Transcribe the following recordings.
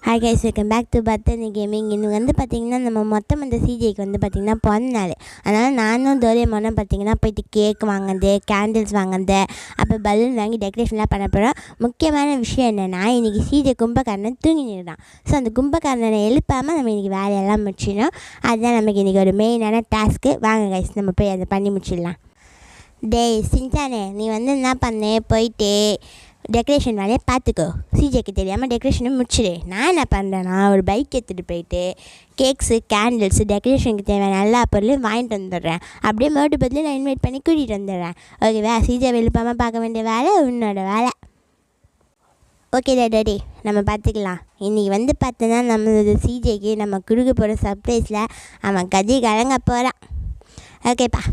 Hi guys, welcome back to birthday gaming. இன்னும் பார்த்திங்கன்னா நம்ம மொத்தம் அந்த சிஜேக்கு பார்த்திங்கன்னா பிறந்த நாள். அதனால் நானும் டோரேமானும் பார்த்திங்கன்னா போயிட்டு கேக் வாங்குறது, கேண்டில்ஸ் வாங்குறது, அப்புறம் பலூன் வாங்கி டெக்கரேஷன்லாம் பண்ண போகிறோம். முக்கியமான விஷயம் என்னென்னா, இன்றைக்கி சிஜே கும்பகர்ணன் தூங்கினிருந்தான். ஸோ அந்த கும்பகர்ணனை எழுப்பாமல் நம்ம இன்றைக்கி வேலையெல்லாம் முடிச்சிடணும். அதுதான் நமக்கு இன்றைக்கி ஒரு மெயினான டாஸ்க்கு. வாங்க கைஸ், நம்ம போய் அதை பண்ணி முடிச்சிடலாம். டேய் சின்சானே, நீ என்ன பண்ணு, போயிட்டு டெக்கரேஷன் வேலையை பார்த்துக்கோ. சிஜேக்கு தெரியாமல் டெக்கரேஷனை முடிச்சிடு. நான் என்ன பண்ணுறேன்னா, ஒரு பைக் எடுத்துகிட்டு போயிட்டு கேக்ஸு, கேண்டில்ஸு, டெக்கரேஷனுக்கு தேவையான எல்லா பொருளையும் வாங்கிட்டு வந்துடுறேன். அப்படியே மோட்டு பதில் நான் இன்வைட் பண்ணி கூட்டிகிட்டு வந்துடுறேன். ஓகேவா? சிஜே எழுப்பாமல் பார்க்க வேண்டிய வேலை உன்னோட வேலை. ஓகே டேடி, நம்ம பார்த்துக்கலாம். இன்றைக்கி பார்த்தோன்னா நம்மளோட சிஜேக்கு நம்ம கொடுக்க போகிற சர்ப்ரைஸில் அவன் கதி கலங்க போகிறான். ஓகேப்பா.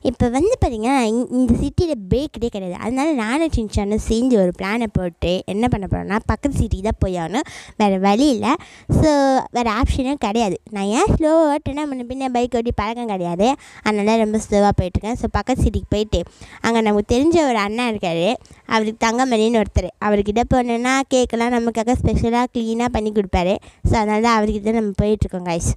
இப்போ பார்த்திங்கன்னா இந்த சிட்டியில் பேக்கரே கிடையாது. அதனால நானும் சின்சானும் சேர்ந்து ஒரு பிளானை போட்டு என்ன பண்ண போகிறோன்னா, பக்கத்து சிட்டிக்கு தான் போய் ஆகணும். வேறு வழி இல்லை. ஸோ வேறு ஆப்ஷனும் கிடையாது. நான் ஏன் ஸ்லோவாக ஓட்டுனா, பின்ன பைக் ஓட்டி பழக்கம் கிடையாது. அதனால ரொம்ப ஸ்லோவாக போயிட்டுருக்கேன். ஸோ பக்கத்து சிட்டிக்கு போயிட்டு அங்கே நமக்கு தெரிஞ்ச ஒரு அண்ணா இருக்கார். அவருக்கு தங்கமணின்னு ஒருத்தர். அவர்கிட்ட போனோன்னா கேக்கெல்லாம் நமக்காக ஸ்பெஷலாக க்ளீனாக பண்ணி கொடுப்பாரு. ஸோ அதனால தான் அவர்கிட்ட நம்ம போயிட்டுருக்கோம் கைஸ்.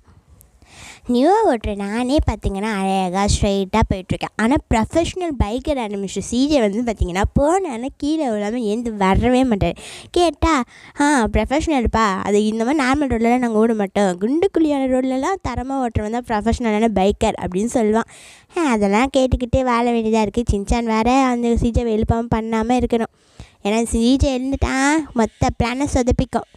நியூவாக ஓட்டுற நானே பார்த்திங்கன்னா அழகாக ஸ்ட்ரைட்டாக போயிட்டுருக்கேன். ஆனால் ப்ரொஃபஷ்னல் பைக்கர் மிஸ்டர் சிஜே பார்த்திங்கன்னா போனான்னா கீழே விழாமல் எழுந்து வரவே மாட்டார். கேட்டால் ப்ரொஃபஷ்னல்ப்பா, அது இந்த மாதிரி நார்மல் ரோட்லலாம் நாங்கள் ஓட மாட்டோம், குண்டுக்குழியான ரோட்லலாம் தரமாக ஓட்டுறவன் தான் ப்ரொஃபஷ்னலான பைக்கர் அப்படின்னு சொல்லுவான். அதெல்லாம் கேட்டுக்கிட்டே வாழ வேண்டியதாக இருக்குது. சின்சான் வேறு அந்த சிஜே எழுப்பாமல் பண்ணாமல் இருக்கணும். ஏன்னா சிஜே எழுந்துட்டான் மொத்த பிளானை சொதப்பிக்கும்.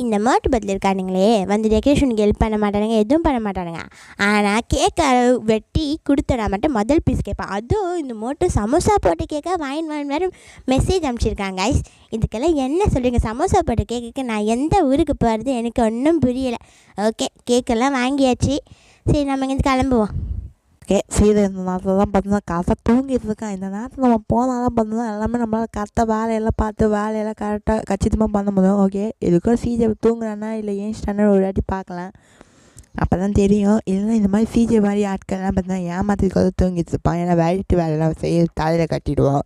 இந்த மோட்டு பதில் இருக்கானுங்களே, டெக்கரேஷனுக்கு ஹெல்ப் பண்ண மாட்டானுங்க, எதுவும் பண்ண மாட்டானுங்க. ஆனால் கேக்கை வெட்டி கொடுத்தனா மட்டும் முதல் பீஸ் கேட்பான். அதுவும் இந்த மோட்டு சமோசா போட்டு கேட்க வாங்கி வேறு மெசேஜ் அனுப்பிச்சிருக்காங்க கைஸ். இதுக்கெல்லாம் என்ன சொல்கிறீங்க? சமோசா போட்டு கேட்க நான் எந்த ஊருக்கு போகிறது எனக்கு ஒன்றும் புரியலை. ஓகே, கேக்கெல்லாம் வாங்கியாச்சு. சரி, நம்ம இங்கேருந்து கிளம்புவோம். ஓகே, சீதை இந்த நேரத்தில் தான் பார்த்தோம்னா கரெக்டாக தூங்கிட்டு இருக்கான். இந்த நேரத்தில் நம்ம போனால் தான் பார்த்தோம்னா எல்லாமே நம்மளால் கரெக்டாக வேலையெல்லாம் பார்த்து வேலையெல்லாம் கரெக்டாக கச்சிதமாக பண்ண முடியும். ஓகே, இதுக்கும் சீஜை தூங்குறானா இல்லை ஏன்ஸ்டானா ஒரு வாட்டி பார்க்கலாம், அப்போ தான் தெரியும். இல்லைன்னா இந்த மாதிரி சீஜை மாதிரி ஆட்கள்லாம் பார்த்தீங்கன்னா ஏமாத்திட்டு தூங்கிட்டு இருப்பான். ஏன்னா வேலையெல்லாம் செய்ய தலையில் கட்டிடுவோம்.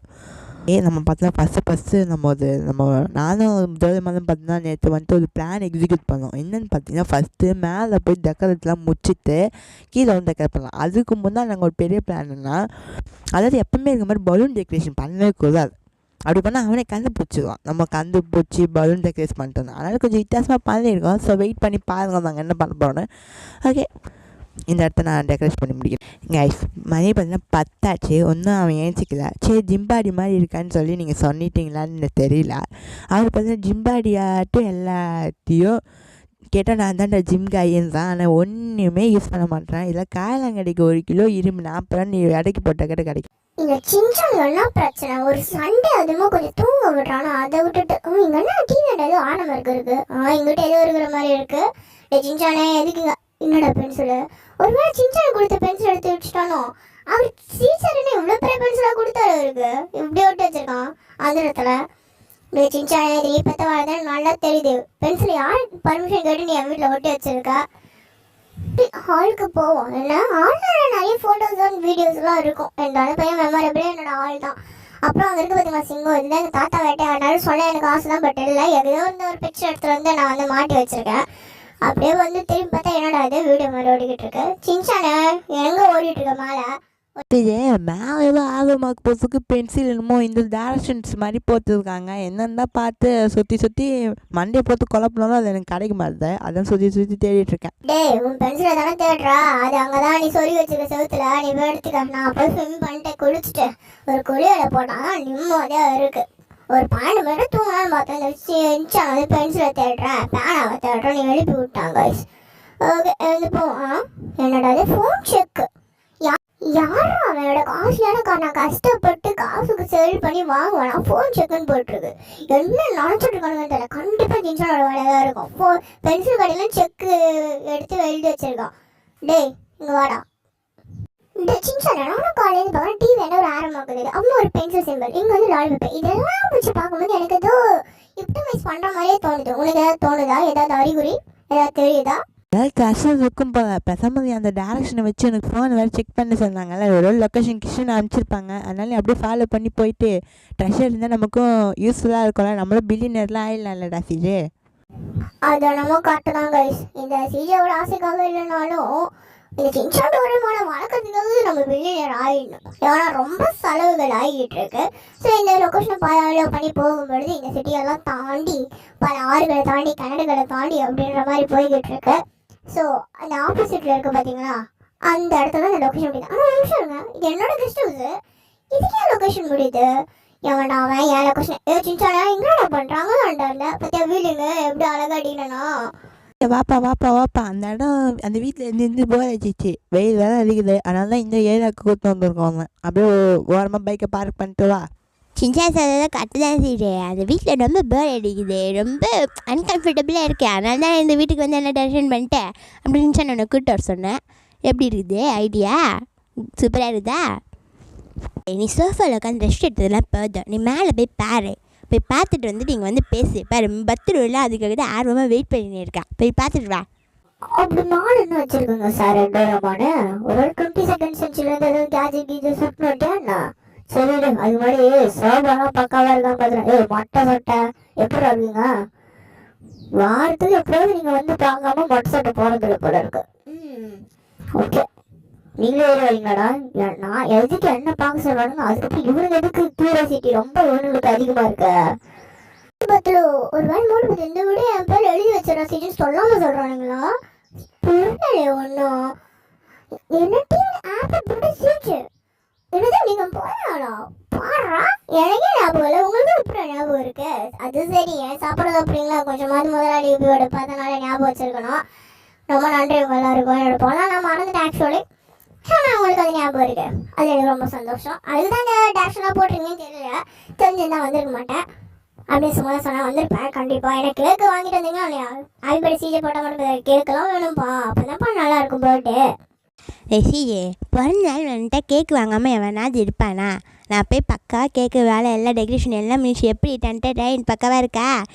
நம்ம பார்த்தோன்னா ஃபஸ்ட்டு நம்ம நானும் டோரேமானும் பார்த்தீங்கன்னா நேற்று ஒரு பிளான் எக்ஸிக்யூட் பண்ணோம். என்னென்னு பார்த்தீங்கன்னா, ஃபஸ்ட்டு மேலே போய் டெக்கரேட்லாம் முடிச்சுட்டு கீழே டெக்கரேட் பண்ணலாம். அதுக்கு முன்னாடி நாங்கள் ஒரு பெரிய பிளான்னா, அதாவது எப்பவுமே இருக்க மாதிரி பலூன் டெக்கரேஷன் பண்ணவே கூடாது. அப்படி பண்ணால் அவனே கண்டுபிடிச்சிடுவான். நம்ம கண்டுபிடிச்சி பலூன் டெக்கரேட் பண்ணிட்டு வந்தோம். அதனால் கொஞ்சம் வித்தியாசமாக பண்ணியிருக்கோம். ஸோ வெயிட் பண்ணி பாருங்க நாங்கள் என்ன பண்ண போகிறோன்னு. ஓகே, இந்த இடத்த நான் டெக்கரேட் பண்ணி முடிக்கிறேன். கைஸ், மணி பார்த்தீங்கன்னா 10 ஆச்சு. ஒன்றும் அவன் ஏஞ்சிக்கல. சரி, ஜிம்பாடி மாதிரி இருக்கான்னு சொல்லி நீங்கள் சொன்னிட்டீங்களான்னு எனக்கு தெரியல. அவர் பார்த்தீங்கன்னா ஜிம்பாடியாட்டும் எல்லாத்தையும் கேட்டால் நான் தான்டா ஜிம் காயின்னு தான். ஆனால் ஒன்றுமே யூஸ் பண்ண மாட்டேன். இல்லை காயலாங்கடைக்கு 1 கிலோ இரும்பு 40 ரூபா நீ இடைக்கு போட்ட கிட்ட கிடைக்கும். இந்த சின்சான் பிரச்சனை, ஒரு சண்டே அதுமா கொஞ்சம் தூங்க விடுறானா, அதை விட்டுட்டு இங்கே என்ன டிவி ஏதோ ஆரம்பம் இருக்கு இங்கிட்ட ஏதோ இருக்கிற மாதிரி இருக்கு. சின்சானே எதுக்குங்க? என்னோட பென்சிலு ஒருவேளை சின்சான் கொடுத்த பென்சில் எடுத்து வச்சுட்டானோ? அவர் சீச்சர்னு இவ்வளோ பெரிய பென்சிலாக கொடுத்தாரு அவருக்கு, இப்படி ஒட்டு வச்சிருக்கான் அந்த இடத்துல. சின்சானே நீ பற்ற வாழ்தான் நல்லா தெரியுது. பென்சில் யார் பர்மிஷன் கேட்டு நீ என் வீட்டில் ஒட்டி வச்சிருக்க? ஹாலுக்கு போவோம். என்ன ஹாலில் நிறைய ஃபோட்டோஸ் அண்ட் வீடியோஸ்லாம் இருக்கும். என்னோட பையன் மெமரபிளே என்னோட ஹால் தான். அப்புறம் அங்கே இருக்க பார்த்தீங்கன்னா சிங்கம் இருந்தால் எங்கள் தாத்தா வேட்டையாடினாலும் சொல்ல எனக்கு ஆசை தான். பட் இல்லை, ஏதோ ஒரு பிக்சர் எடுத்துகிட்டு நான் மாட்டி வச்சுருக்கேன். அப்படியே திரும்பி பார்த்தா என்னடா இது வீடியோ மாதிரி ஓடிக்கிட்டு இருக்கு. சின்சானே எங்கே ஓடிட்டு இருக்க மேலே? இது மேலே ஏதோ ஆர்வமாக்கு போகிறதுக்கு பென்சில் என்னமோ இந்த டேரக்ஷன்ஸ் மாதிரி போட்டுருக்காங்க. என்னென்னா பார்த்து சுற்றி மண்டையை போட்டு குழப்பினாலும் அது எனக்கு கிடைக்க மாட்டுது. அதான் சுற்றி தேடிட்டு இருக்கேன். டேய், உன் பென்சிலை தானே தேடுறா? அது அங்கே தான் நீ சொல்லி வச்சுருக்க செவத்துல. நீ போய் எடுத்துக்க. நான் போய் ஸ்விம் பண்ணிட்டு குளிச்சுட்டு ஒரு குளியலை போட்டால் நிம்மதியாக இருக்குது. ஒரு 12 மணி நேரம் தூங்கலான்னு பார்த்தேன். இந்த பென்சிலை தேடுறேன், பேனாவை தேடுறேன், நீ எழுப்பி விட்டாங்க. ஓகே, எழுந்து போவான். என்னோட அது ஃபோன் செக்கு. யாரும் அவனோட காசுலான நான் கஷ்டப்பட்டு காசுக்கு சேல் பண்ணி வாங்குவானா ஃபோன் செக்குன்னு போட்டிருக்கு. என்ன நினச்சிட்டு இருக்கானுன்னு தெரியல. கண்டிப்பாக சின்சானோட வேலையாக இருக்கும். பென்சில் கடையிலாம் செக்கு எடுத்து எழுதி வச்சிருக்கான். டேய் இங்கே வாடா. இந்த சின்சான் நானும் காலேஜ் பார்க்குறேன். டிவி என்ன ஒரு ஆரம்பமாக்குது. அம்மா ஒரு பென்சில் சிம்பிள், இங்கே லாலிபப். இதெல்லாம் வச்சு பார்க்கும்போது எனக்கு ஏதோ இப்டமைஸ் பண்ணுற மாதிரியே தோணுது. உனக்கு ஏதாவது தோணுதா? ஏதாவது அறிகுறி ஏதாவது தெரியுதா? ஏதாவது ட்ரெஷர் இருக்கும் போல. பெசாமதி அந்த டேரக்ஷனை வச்சு எனக்கு ஃபோன் வேறு செக் பண்ண சொன்னாங்கல்ல. ஒரு லொக்கேஷன் கிஷன் அனுப்பிச்சிருப்பாங்க. அதனால அப்படியே ஃபாலோ பண்ணி போயிட்டு ட்ரெஷர் இருந்தால் நமக்கும் யூஸ்ஃபுல்லாக இருக்கும்ல. நம்மளும் பில்லியனர்லாம் ஆயிடலாம் இல்லைடா சிஜே. அது நம்ம கரெக்டு தான் கைஸ். இந்த சிஜியோட ஆசைக்காக இல்லைனாலும் இந்த சின்சான் டோரேமானை வளர்க்கறதுக்காக நம்ம பில்லியனர் ஆகிடணும். ஏன்னா ரொம்ப செலவுகள் ஆகிட்டு இருக்கு. ஸோ இந்த லொக்கேஷனை ஃபாலோ பண்ணி போகும்பொழுது இந்த சிட்டியெல்லாம் தாண்டி பல ஆறுகளை தாண்டி கிணறுகளை தாண்டி அப்படின்ற மாதிரி போய்கிட்டு இருக்கு. ஸோ அந்த ஆப்போசிட்டில் இருக்குது பார்த்தீங்களா, அந்த இடத்துல இந்த லொக்கேஷன் முடியுது. ஆனால் நிமிஷம் இருங்க, இது என்னோட கெஸ்ட் ஹவுஸு, இதுக்கே லொக்கேஷன் முடியுது. எவன்டா அவன் என் லொக்கேஷன் சின்சானா எங்கடா பண்ணுறாங்க வேண்டாம்ல பற்றியா வீடுங்க எப்படி அழகாடினா வாப்பா வாப்பா வாப்பா, அந்த இடம் அந்த வீட்டில் இருந்து போர் அடிச்சிச்சு, வெயில் வேலை அடிக்குது, அதனால தான் இந்த ஏரியாவுக்கு கூட்டு வந்திருக்கோம். அப்படியே ஓரமாக பைக்கை பார்க் பண்ணிட்டு வா. சின்சான் சார் கரெக்டு தான் செய்கிறேன். அந்த வீட்டில் ரொம்ப பேர் அடிக்குது, ரொம்ப அன்கம்ஃபர்டபுளாக இருக்கேன். அதனால தான் இந்த வீட்டுக்கு வந்து என்ன டென்ஷன் பண்ணிட்டேன் அப்படின்னு சொன்ன உன்னை கூப்பிட்டு வர சொன்னேன். எப்படி இருக்குது ஐடியா? சூப்பராக இருக்குதா? நீ சோஃபாவில் உட்காந்து ரெஸ்ட் எடுத்ததெல்லாம் போதும், நீ மேலே போய் பாரு. போய் பார்த்துட்டு வந்துட்டு இங்கே வந்து பேசு பாரு. 10 ரூபாயில் அதுக்காக தான் ஆர்வமாக வெயிட் பண்ணின்னு இருக்கா. போய் பார்த்துட்டு வா. அப்படி நாள் என்ன வச்சிருக்கோங்க சார் டோரேமானு? ஒரு 20 செகண்ட் சென்ச்சுரியிலேருந்து எதுவும் கேஜெட் கீஜெட் சுட்டினா சரி அது மாதிரி சோபாலாம் பக்காவாக இருக்கான்னு பார்த்துறேன். மொட்டை சொட்டை எப்படி இருக்குங்க? வாரத்துக்கு எப்படியாவது நீங்கள் வந்து பார்க்காம மொட்டை சொட்டை போகிறதுல போல இருக்கு. ஓகே, நீங்களே வரீங்களாடா? நான் எதுக்கு என்ன பார்க்க சொல்றானுங்க, அதுக்கப்புறம் இவனுக்கு எதுக்கு கியூரியாசிட்டி ரொம்ப இவனுங்களுக்கு அதிகமாக இருக்கு. ஒரு வேலை மூணு இந்த விட என் பேர் எழுதி வச்சிடறா சீஜன் சொல்லாம சொல்றானுங்களா? புரியலையே ஒன்றும். என்ன டிவி ஆப்பை போட்டு சீச்சு என்னது நீங்க போறாடா பாடுறா? எனக்கே ஞாபகம் இல்லை, உங்களுக்கு எப்படி ஞாபகம் இருக்கு? அது சரி, ஏன் சாப்பிட்றது அப்படிங்களா? கொஞ்சமாவது முதலாளி இப்படியோட பார்த்தனால ஞாபகம் வச்சிருக்கணும். ரொம்ப நன்றி உங்க எல்லாருக்கும். என்னோட போனால் நான் மறந்துட்டேன் ஆக்சுவலி. ஆனால் உங்களுக்கு அது ஞாபகம் இருக்கு, அது எனக்கு ரொம்ப சந்தோஷம். அதுதான் இந்த டேரக்ஷனாக போட்டிருக்கீங்கன்னு தெரியல, தெரிஞ்சிருந்தா வந்திருக்க மாட்டேன். அப்படியே சும்மா சொன்னால் வந்திருப்பேன் கண்டிப்பாக. எனக்கு கேக்கு வாங்கிட்டு வந்தீங்கன்னா இல்லையா, ஆல்படி சீஜை போட்டால் மட்டும் கேக்கெல்லாம் வேணும்ப்பா, அப்போ தான்ப்பா நல்லா இருக்கும் பர்த்டே. சிஜே பிறந்த நாள் வந்துட்டா கேக்கு வாங்காமல் எவனாவது இருப்பானா? நான் போய் பக்காவாக கேக்கு வேலை எல்லாம் டெக்கரேஷன் எல்லாம் மினிச்சு எப்படி டென்ட் பக்காவாக இருக்கா?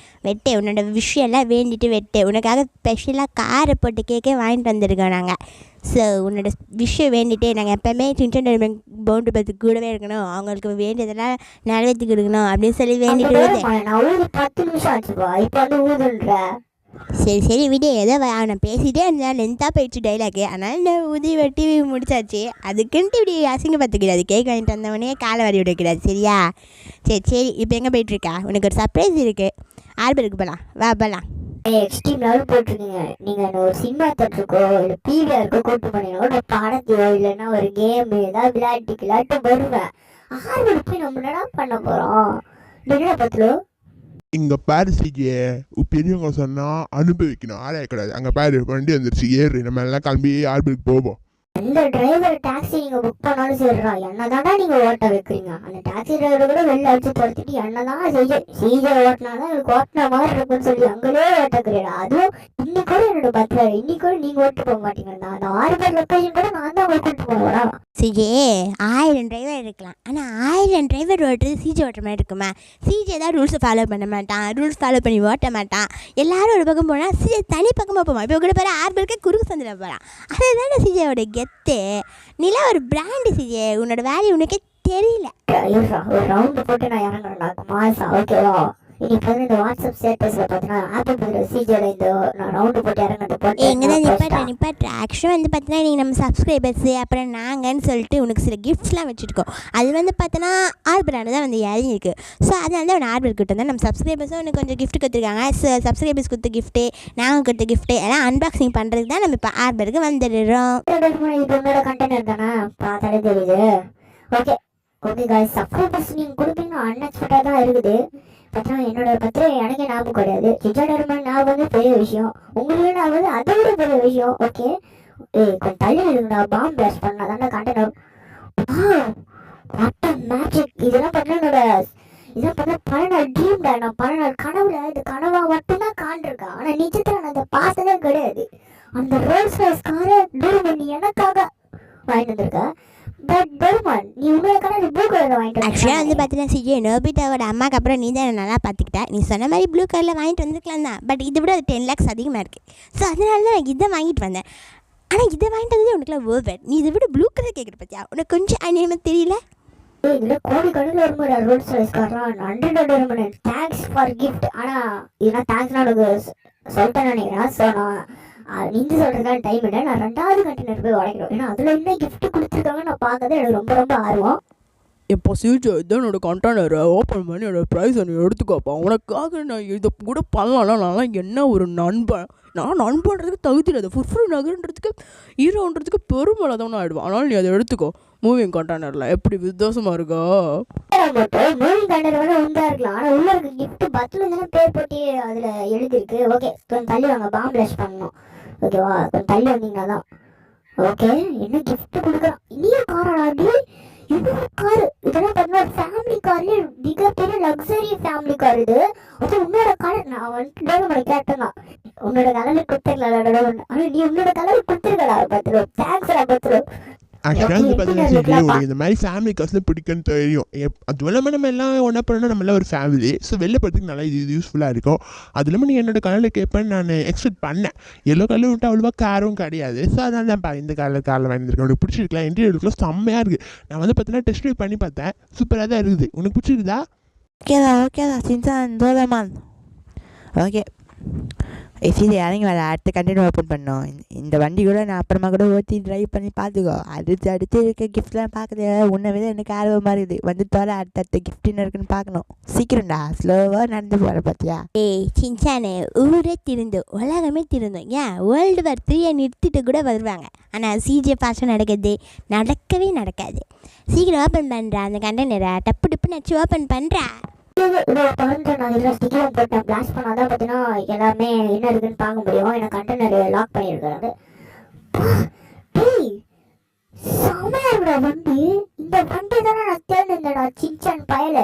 வெட்டு, உன்னோட விஷயம் எல்லாம் வேண்டிட்டு வெட்டு. உனக்காக ஸ்பெஷலாக காரை போட்டு கேக்கே வாங்கிட்டு வந்திருக்கோம் நாங்கள். ஸோ உன்னோட விஷயம் வேண்டிட்டு நாங்கள் எப்போவுமே சின்சான் பவுண்டு பத்து கூடவே இருக்கணும், அவங்களுக்கு வேண்டியதெல்லாம் நிறைவேற்றி கொடுக்கணும் அப்படின்னு சொல்லி வேண்டிட்டு 10 நிமிஷம் ஆச்சுப்பா, இப்போ வந்து ஊதுன்ற. சரி சரி விடு, ஏதோ நான் பேசிகிட்டே இருந்தேன், லென்த்தாக போயிடுச்சு டைலாக்கு. அதனால் நான் ஊதி வெட்டி முடிச்சாச்சு. அதுக்குன்ட்டு இப்படி அசிங்கப்படுத்தக்கூடாது. கேக் வாங்கிட்டு வந்தவனே காலை வாரி விடக்கூடாது சரியா? சரி சரி, இப்போ எங்கே போயிட்டுருக்கா? உனக்கு ஒரு சர்ப்ரைஸ் இருக்குது, ஆல்பருக்கு போகலாம் வா போகலாம். எக்ஸ்ட்ரீம் லெவல் போட்டிருக்கீங்க. நீங்கள் ஒரு சினிமா தேட்டருக்கோ இல்லை பிவிஆருக்கோ கூட்டு போனீங்களோ இல்லை படத்தையோ இல்லைன்னா ஒரு கேமு ஏதாவது விளையாட்டு வருவேன். ஆர்வம் போய் நம்ம என்னடா பண்ண போகிறோம்? என்ன பத்திலோ இங்கே பாரு சிஜே, பெரியவங்க சொன்னால் அனுபவிக்கணும், ஆளே கிடையாது. அங்கே பாரு வண்டி வந்துருச்சு, ஏறு, நம்ம எல்லாம் கிளம்பி ஆல்பருக்கு போவோம். எந்த டிரைவர் டாக்ஸி நீங்கள் புக் பண்ணாலும் சரிடா, என்னதான்டா நீங்கள் ஓட்ட வைக்கிறீங்க? அந்த டாக்ஸி டிரைவர் கூட வெளில அடிச்சு துரத்திட்டு என்னதான் சீஜை ஓட்டினாதான் எனக்கு ஓட்டின மாதிரி இருக்குன்னு சொல்லி அங்கேயே ஓட்டக்கிறீடா. அதுவும் இன்னைக்கு கூட என்னோட பத்திரம், இன்னைக்கு கூட நீங்கள் ஓட்டு போக மாட்டீங்கண்ணா. அந்த 6 பேர் லொக்கேஷன் கூட நான் தான் உங்களுக்கு கூட்டு போவேடா. சிஜே 1000 டிரைவர் இருக்கலாம், ஆனால் 1000 டிரைவர் ஓட்டுறது சிஜே ஓட்டுற மாதிரி இருக்குமா? சிஜே தான் ரூல்ஸை ஃபாலோ பண்ண மாட்டான், ரூல்ஸ் ஃபாலோ பண்ணி ஓட்ட மாட்டான். எல்லாரும் ஒரு பக்கம் போனால் சிஜே தனி பக்கமாக போவான். இப்போ கூட பாரு 6 பேருக்கே குறுக்கு சந்திர போகிறான். அதுதானே சிஜேவோட கெத்து. நீலாம் ஒரு பிராண்டு சிஜே, உன்னோட வேல்யூ உனக்கே தெரியல. ஒரு ரவுண்டு போட்டு நான் இறங்குறேன் மாசா, ஓகேவா? இன்னைக்கு வந்து இந்த வாட்ஸ்அப் ஸ்டேட்டஸில் பார்த்தீங்கன்னா ஆப்பிள் சிஜியோட இந்த நான் ரவுண்டு போட்டு இறங்குறது போட்டு எங்கே தான் நிப்பாட்டுற. ஆக்சுவலாக வந்து பார்த்தீங்கன்னா நீங்கள் நம்ம சப்ஸ்கிரைபர்ஸு அப்புறம் நாங்கன்னு சொல்லிட்டு உனக்கு சில கிஃப்ட்ஸ்லாம் வச்சுருக்கோம். அது வந்து பார்த்தோன்னா ஆர்பிராண்டு தான் வந்து இறங்கியிருக்கு. ஸோ அதனால தான் அவனை ஆர்பில் கிட்ட வந்தால் நம்ம சப்ஸ்கிரைபர்ஸும் உனக்கு கொஞ்சம் கிஃப்ட் கொடுத்துருக்காங்க. சப்ஸ்கிரைபர்ஸ் கொடுத்த கிஃப்ட்டு, நாங்கள் கொடுத்த கிஃப்ட்டு எல்லாம் அன்பாக்சிங் பண்ணுறதுக்கு தான் நம்ம இப்போ ஆர்பருக்கு வந்துடுறோம். உங்களோட கண்டென்ட் தானே பார்த்தாலே தெரியுது. ஓகே ஓகே காய்ஸ், சப்ஸ்கிரைபர்ஸ் நீங்கள் கொடுப்பீங்கன்னா அன்எக்ஸ்பெக்டாக தான் இருக்குது. பார்த்தீங்கன்னா என்னோட பத்திரம் எனக்கே ஞாபகம் கிடையாது. சின்சான் ஞாபகம் வந்து பெரிய விஷயம், உங்களுக்கு ஞாபகம் வந்து அதை விட பெரிய விஷயம். ஓகே கொஞ்சம் தள்ளி இருக்குடா, பாம்பு பிளாஸ்ட் பண்ணா தானே கண்டென்ட். மேஜிக் இதெல்லாம் பார்த்தீங்கன்னா இதெல்லாம் பார்த்தா பல நாள் ட்ரீம்டா. நான் பல நாள் கனவுல இது கனவா மட்டும்தான் காண்டிருக்கேன், ஆனால் நிஜத்தில் நான் அதை பார்த்ததே கிடையாது. அந்த ரோல்ஸ் ரைஸ் காரை டோரேமான் நீ எனக்காக வாங்கிட்டு வந்திருக்க. பட் டோரேமான் நீ உங்களுக்கான ப்ளூ கலரில் வாங்கிட்டு ஆக்சுவலாக வந்து பார்த்தீங்கன்னா சிஜே நோபிட்டாவோட அம்மாக்கு அப்புறம் நீ தான் நல்லா பார்த்துக்கிட்ட. நீ சொன்ன மாதிரி ப்ளூ கலரில் வாங்கிட்டு வந்துருக்கலாம் தான், பட் இதை விட 10 lakhs அதிகமாக இருக்குது. ஸோ அதனால தான் நான் இதை வாங்கிட்டு வந்தேன். ஆனால் இதை வாங்கிட்டு வந்ததே உனக்குலாம் ஓவர். நீ இதை விட ப்ளூ கலர் கேட்குற பார்த்தியா? உனக்கு கொஞ்சம் அநியமாக தெரியல? இதில் கோடிக்கணக்கில் வரும்போது ரோல்ஸ் ராய்ஸ் கார்லாம் 100 வரும்போது தேங்க்ஸ் ஃபார் கிஃப்ட். ஆனால் இதெல்லாம் தேங்க்ஸ்லாம் உனக்கு சொல்லிட்டேன்னு நினைக்கிறேன். ஸோ நான் நீங்க சொல்கிறதுக்கான டைம் இல்லை, நான் 2வது கண்டெய்னர் போய் உடைக்கணும். ஏன்னா அதில் என்ன கிஃப்ட் கொடுத்துருக்காங்கன்னு நான் பார்க்கறது எனக்கு ரொம்ப ரொம்ப ஆர்வம். இப்போ சீஜோ இதான் என்னோடய கண்டெய்னரை ஓப்பன் பண்ணி என்னோடய ப்ரைஸை நீ எடுத்துக்கோப்பா. உனக்காக நான் இதை கூட பண்ணலாம். நான்லாம் என்ன ஒரு நண்பன், நான் நண்பன்றதுக்கு தகுதி இல்லை. ஃபுர்ஃபுரு நகர்ன்றதுக்கு ஹீரோன்றதுக்கு பெருமளை தான் ஆகிடுவேன். ஆனால் நீ அதை எடுத்துக்கோ. மூவிங் கண்டெய்னரில் எப்படி வித்தியாசமாக இருக்கா? மூவிங் கண்டெய்னர் வேணா உண்டா இருக்கலாம், ஆனால் உள்ள இருக்க கிஃப்ட் பத்தில் தானே பேர் போட்டு அதில் எழுதிருக்கு. ஓகே கொஞ்சம் தள்ளி வாங்க, பாம் பிளாஷ் பண்ணணும். ஓகேவா, கொஞ்சம் தள்ளி வந்தீங்கன்னா தான் ஓகே. என்ன கிஃப்ட் கொடுக்குறான்? இனிய காரா அப்படி இது காரு. இதெல்லாம் பார்த்தீங்கன்னா ஃபேமிலி கார்லேயே மிகப்பெரிய லக்ஸரி ஃபேமிலி கார் இது. அது உன்னோட கலர். நான் வந்துட்டு கேட்டேன் தான், உன்னோட கலருக்கு கொடுத்துருக்கலாம். ஆனால் நீ உன்னோட கலருக்கு கொடுத்துருக்கடா. 10 ரூபா தேங்க்ஸ்டா. 10 ரூபா ஆக்சுவலாக வந்து பார்த்தீங்கன்னா உனக்கு இந்த மாதிரி ஃபேமிலி காசுலாம் பிடிக்குன்னு தெரியும். அது இல்லாமல் நம்ம எல்லாம் ஒன்றா பண்ணால் நம்ம எல்லாம் ஒரு ஃபேமிலி. ஸோ வெளில போகிறதுக்கு நல்லா இது யூஸ்ஃபுல்லாக இருக்கும். அது இல்லாமல் நீ என்னோட கலரில் கேட்பேன்னு நான் எக்ஸ்பெக்ட் பண்ணேன். எல்லோ கலர் விட்டு அவ்வளோவா காரும் கிடையாது. ஸோ அதனால தான் இந்த காரில் வாங்கியிருக்கேன். உனக்கு பிடிச்சிருக்கலாம். இன்டீரியருக்குலாம் செம்மையாக இருக்குது. நான் வந்து பார்த்தீங்கன்னா டெஸ்ட் ட்ரைவ் பண்ணி பார்த்தேன். சூப்பராக தான் இருக்குது. உனக்கு பிடிச்சிருக்குதா? ஓகேதா சின்சான் டோரேமான். ஓகே சரி இறங்கி வர. அடுத்த கண்டெய்னர் ஓப்பன் பண்ணோம். இந்த வண்டி கூட நான் அப்புறமா கூட ஓட்டி ட்ரைவ் பண்ணி பார்த்துக்கோ. அடுத்து இருக்க கிஃப்ட்லாம் பார்க்குறது உன்னை விட எனக்கு ஆர்வமாக இருக்குது. வந்து தோற அடுத்த கிஃப்ட் என்ன இருக்குன்னு பார்க்கணும். சீக்கிரம்டா, ஸ்லோவாக நடந்து போகிற பார்த்தியா? ஏய் சின்சானே, ஊரே திருந்தும், உலகமே திருந்தும். ஏன் World War 3 நிறுத்திட்டு கூட வருவாங்க. ஆனால் சிஜே ஃபாஸ்ட்டாக நடக்கவே நடக்காது. சீக்கிரம் ஓப்பன் பண்ணுறா அந்த கண்டெய்னரை. டப்பு டப்புன்னு வச்சு ஓப்பன் பண்ணுறா. நான் இதில் ஸ்டிக்கர் போட்டேன். பிளாஸ்ட் பண்ணாதான் பார்த்தீங்கன்னா எல்லாமே என்ன இருக்குன்னு பார்க்க முடியும். எனக்கு கண்டெய்னர் லாக் பண்ணியிருக்காரு. செமையா இருக்குடா வண்டி. இந்த வண்டி தானே நான் தேர்ந்தெடுத்தேன்டா சின்சான் பயல.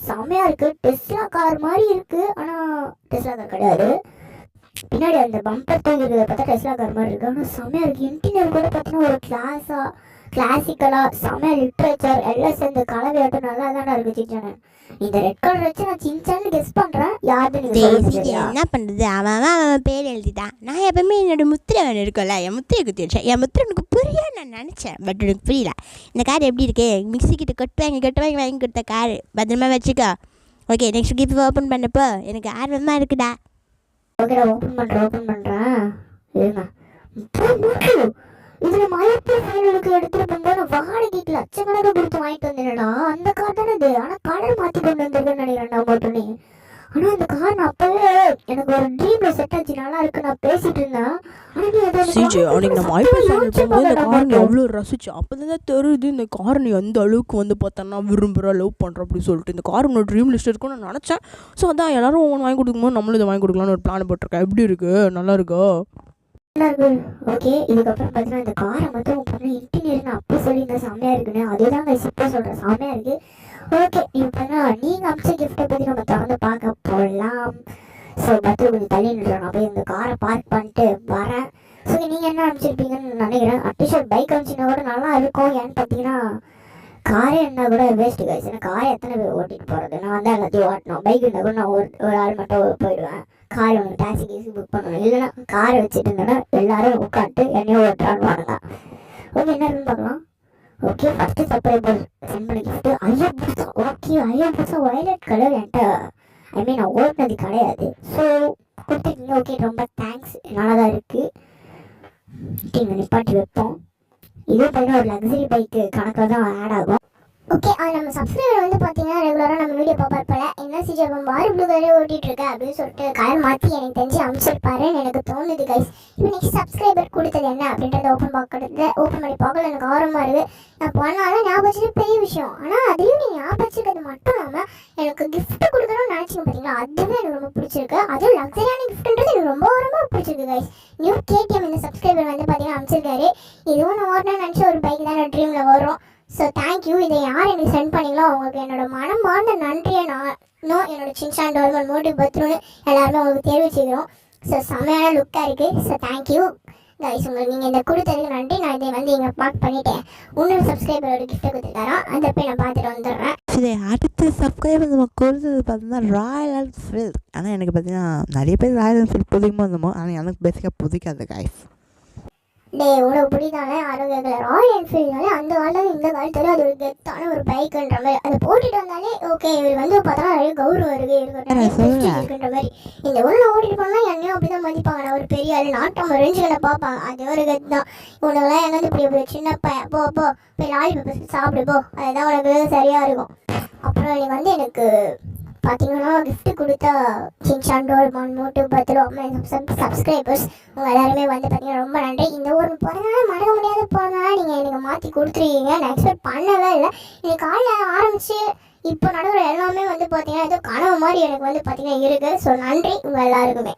செமையா இருக்கு. டெஸ்லா கார் மாதிரி இருக்கு. ஆனால் டெஸ்லா கார் கிடையாது. பின்னாடி அந்த பம்பர் தூங்கிருக்கிறத பார்த்தா டெஸ்லா கார் மாதிரி இருக்கு. ஆனால் செமையா இருக்கு. இன்டீரியர் கூட பார்த்தீங்கன்னா ஒரு கிளாசிக்கலாக செமையா லிட்ரேச்சர் எல்லாம் சேர்ந்து கலவையாட்டும் நல்லா தானே இருக்கு சின்சான். இந்த ரெட் கலர் வச்சு நான் சின்சான்னு கெஸ் பண்ணுறேன். யாருன்னு என்ன பண்ணுறது, அவன் பேர் எழுதிட்டான். நான் எப்பவுமே என்னோட முத்திரை வேணும் இருக்கும்ல, என் முத்திரை குத்தி வச்சேன். என் முத்திரை எனக்கு புரிய நான் நினச்சேன், பட் எனக்கு புரியல. இந்த கார் எப்படி இருக்கு? மிக்ஸி கிட்ட கொட்டு வாங்கி வாங்கி கொடுத்த கார் பத்திரமா வச்சுக்கோ. ஓகே, நெக்ஸ்ட் கிஃப்ட் ஓப்பன் பண்ணப்போ எனக்கு ஆர்வமாக இருக்குடா. ஓகேடா, ஓப்பன் பண்ணுறேன் இருங்க. இதுல மலைப்பு ஃபைனலுக்கு எடுத்துட்டு போகும்போது வாடகைக்கு லட்சக்கணக்காக கொடுத்து வாங்கிட்டு வந்தேன்டா. அந்த கார் தானே இது. ஆனா கலர் மாத்தி கொண்டு வந்திருக்கேன்னு நினைக்கிறேன்டா மட்டுமே. ஆனா அந்த கார் நான் அப்பவே எனக்கு ஒரு ட்ரீம்ல செட் ஆச்சு, நல்லா இருக்கு. நான் பேசிட்டு இருந்தேன். சிஜே அன்னைக்கு நம்ம ஐபிஎல் ஃபைனல் போகும்போது இந்த கார் நீ அவ்வளோ ரசிச்சு. அப்போதான் தெரியுது இந்த கார் நீ எந்த அளவுக்கு வந்து பார்த்தோன்னா விரும்புகிற லவ் பண்ணுற அப்படின்னு சொல்லிட்டு. இந்த கார் உன்னோட ட்ரீம் லிஸ்ட் இருக்குன்னு நான் நினச்சேன். ஸோ அதான் எல்லாரும் ஒவ்வொன்று வாங்கி கொடுக்கும்போது நம்மளும் இதை வாங்கி கொடுக்கலான்னு ஒரு பிளான் போட்டிருக்கேன். எப்படி இருக்கு? நல்லா இருக்கா? ஓகே, இதுக்கப்புறம் பார்த்தீங்கன்னா இந்த காரை மட்டும் பண்ண இன்டீரியர்னு அப்போ சொல்லியிருந்தேன் செம்மையா இருக்குன்னு. அதேதான் நான் இப்போ சொல்கிறேன், செம்மையா இருக்கு. ஓகே, இப்போ பார்த்தீங்கன்னா நீங்கள் அமிச்ச கிஃப்ட்டை பற்றி நம்ம திறந்து பார்க்க போகலாம். ஸோ பத்து கொஞ்சம் தள்ளி நின்றுறேன். நான் போய் இந்த காரை பார்க் பண்ணிட்டு வரேன். ஸோ நீங்கள் என்ன அனுப்பிச்சிருப்பீங்கன்னு நினைக்கிறேன். அட்லீஸ்ட் பைக் அனுப்பிச்சிங்கன்னா கூட நல்லா இருக்கும். ஏன்னு பார்த்தீங்கன்னா காரே இருந்தால் கூட வேஸ்ட்டு கைஸ். ஏன்னா காரை எத்தனை பேர் ஓட்டிட்டு போகிறது? நான் வந்து எல்லாத்தையும் ஓட்டணும். பைக் இருந்தால் கூட நான் ஒரு ஆள் மட்டும் போயிடுவேன். காரை உனக்கு டாக்ஸி கேஸு புக் பண்ணணும். இல்லைன்னா காரை வச்சுட்டு இருந்தேன்னா எல்லாரும் உட்காந்துட்டு என்னையும் ஓட்டுறான்னு. ஓகே, என்ன இருக்குன்னு பார்க்கலாம். ஓகே, ஃபஸ்ட்டு சப்ஸ்கிரைபர் சென்ட் பண்ண கிஃப்ட்டு ஐயப்பூசா. ஓகே, ஐயப்பூசா வயலட் கலர் என்கிட்ட நான் ஓட்டினது கிடையாது. ஸோ கொடுத்துருக்கீங்க. ஓகே, ரொம்ப தேங்க்ஸ். நல்லா தான் இருக்குது. நீங்கள் நிப்பாட்டி வைப்போம். இது பார்த்தீங்கன்னா ஒரு லக்ஸரி பைக்கு கணக்கில் தான் ஆட் ஆகும். ஓகே, நம்ம சப்ஸ்கிரைபர் வந்து பார்த்தீங்கன்னா ரெகுலராக நம்ம வீடியோ பார்ப்பார் போல. என்ன சிஜர் மாறு ப்ளூ கலரே ஓட்டிகிட்டு இருக்கேன் அப்படின்னு சொல்லிட்டு கலர் மாற்றி எனக்கு தெரிஞ்சு அனுப்பிச்சிருப்பாருன்னு எனக்கு தோணுது கைஸ். இப்போ நெக்ஸ்ட் சப்ஸ்கிரைபர் கொடுத்தது என்ன அப்படின்றத ஓப்பன் பண்ணி பார்க்கல. எனக்கு ஆர்வமாக இருக்குது. நான் போனாலும் ஞாபகம் வச்சுட்டு பெரிய விஷயம். ஆனால் அதையும் நீங்கள் ஞாபகம் வச்சுக்கிறது மட்டும் இல்லாமல் எனக்கு கிஃப்ட் கொடுக்கணும்னு நினச்சிங்க பார்த்தீங்களா, அதுவே எனக்கு ரொம்ப பிடிச்சிருக்கு. அதுவும் லக்ஸரியான கிஃப்ட்ன்றது எனக்கு ரொம்ப ரொம்ப பிடிச்சிருக்கு கைஸ். நியூ KTM இந்த சப்ஸ்கிரைபர் வந்து பார்த்தீங்கன்னா அனுப்பிச்சிருக்காரு. இதுவும் நான் ஓடணும்னு நினச்சி ஒரு பைக் தான் நான் ட்ரீமில் வரும். So thank you. இதை யார் எனக்கு சென்ட் பண்ணிங்களோ அவங்களுக்கு என்னோட மனமார்ந்த நன்றியை என்னோட சின்சான் டோரேமான் மோட்டிவ் பத்ரூன்னு எல்லாருமே உங்களுக்கு தெரிவிச்சுக்கிறோம். ஸோ செம்மையான லுக்காக இருக்குது. So thank you guys. உங்களுக்கு நீங்கள் இந்த கொடுத்ததுக்கு நன்றி. நான் இதை வந்து இங்கே பார்க் பண்ணிட்டேன். இன்னொரு சப்ஸ்கிரைபரோட கிஃப்ட்டை கொடுத்துருக்காரா, அதை போய் நான் பார்த்துட்டு வந்துடுறேன். சரி, அடுத்த சப்ஸ்கிரைபர் நம்ம கொடுத்தது பார்த்தீங்கன்னா ராயல் என்ஃபீல்ட். ஆனால் எனக்கு பார்த்தீங்கன்னா நிறைய பேர் ராயல் என்ஃபீல்ட் பிடிக்குமோ இருந்தோமோ, ஆனால் எனக்கு பேசிக்காக பிடிக்காது கைஸ். டேய் உனக்கு புரியுதானே யாரும் கேட்கல. ராயல் என்ஃபீல்ட்னாலே அந்த காலத்துல இந்த காலத்துல அது ஒரு கெத்தான ஒரு பைக்குன்ற மாதிரி அதை போட்டுட்டு வந்தாலே ஓகே இவர் வந்து பார்த்தா நிறைய கௌரவம் இருக்கு இருக்குன்ற மாதிரி. இந்த ஊரில் நான் ஓட்டிட்டு போனா என்னையும் அப்படிதான் மதிப்பாங்க. நான் ஒரு பெரிய ஆள் நாட்டம் ரேஞ்சுகளை பார்ப்பாங்க. அது ஒரு கெத்து தான். உனக்குலாம் எங்கே இப்படி சின்ன பையன் போ போய் லாலிபப் சாப்பிடு போ, அதுதான் உனக்கு சரியா இருக்கும். அப்புறம் நீ வந்து எனக்கு பார்த்தீங்கன்னா கிஃப்ட் கொடுத்தா சின்சான் டோரேமான் மோட்டு பத்ரு சப்ஸ்கிரைபர்ஸ் உங்கள் எல்லாருமே வந்து பார்த்தீங்கன்னா ரொம்ப நன்றி. இந்த ஒரு பிறந்தநாள் மறக்க முடியாத பிறந்தநாள் நீங்கள் எனக்கு மாற்றி கொடுத்துருக்கீங்க. நான் எக்ஸ்பெக்ட் பண்ணவே இல்லை. எனக்கு காலையில் ஆரம்பித்து இப்போ நடக்கிற எல்லாமே வந்து பார்த்தீங்கன்னா ஏதோ கனவு மாதிரி எனக்கு வந்து பார்த்தீங்கன்னா இருக்குது. ஸோ நன்றி உங்கள் எல்லாருக்குமே.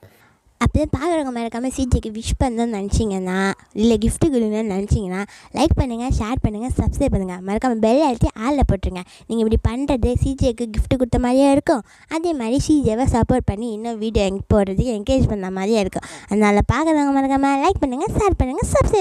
அப்படியே பார்க்குறவங்க மறக்காமல் சிஜேக்கு விஷ் பண்ணணும்னு நினச்சிங்கன்னா இல்லை கிஃப்ட்டு கொடுங்கன்னு நினச்சிங்கன்னா லைக் பண்ணுங்கள், ஷேர் பண்ணுங்கள், சப்ஸ்கிரைப் பண்ணுங்கள். மறக்காமல் பெல் அழுத்தி ஆளில் போட்டுருங்க. நீங்கள் இப்படி பண்ணுறது சிஜேக்கு கிஃப்ட் கொடுத்த மாதிரியே இருக்கும். அதே மாதிரி சிஜேவை சப்போர்ட் பண்ணி இன்னும் வீடியோ போடுறதுக்கு என்கரேஜ் பண்ண மாதிரியே இருக்கும். அதனால் பார்க்குறவங்க மறக்காமல் லைக் பண்ணுங்கள், ஷேர் பண்ணுங்கள், சப்ஸ்கிரைப்